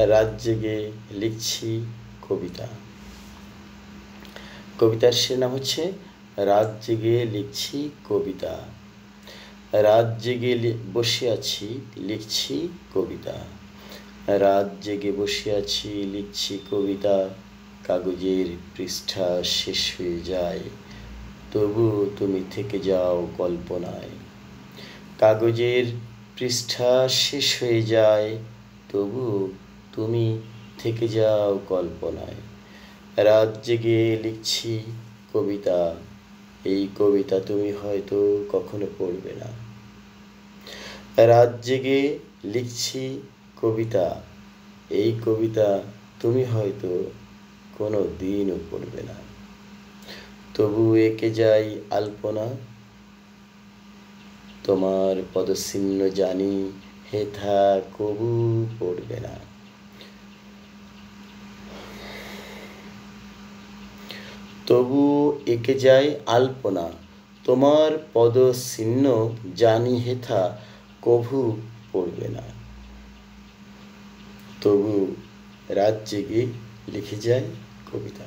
রাত জেগে লিখছি কবিতা। কবিতার শিরোনাম হচ্ছে রাত জেগে লিখছি কবিতা। রাত জেগে বসে আছি লিখছি কবিতা। রাত জেগে বসে আছি লিখছি কবিতা। কাগজের পৃষ্ঠা শেষ হয়ে যায়, তবু তুমি থেকে যাও কল্পনায়। কাগজের পৃষ্ঠা শেষ হয়ে যায়, তবু তুমি থেকে যাও কল্পনায়। রাত জেগে লিখছি কবিতা, এই কবিতা তুমি হয়তো কখনো পড়বে না। রাত জেগে লিখছি কবিতা, এই কবিতা তুমি হয়তো কোনো দিনও পড়বে না। তবু এঁকে যাই আলপনা, তোমার পদচিহ্ন জানি হেথা কবু পড়বে না। তবু এঁকে যাই আলপনা, তোমার পদচিহ্ন জানি হেথা কভু পড়বে না। তবু রাত জেগে লিখে যাই কবিতা।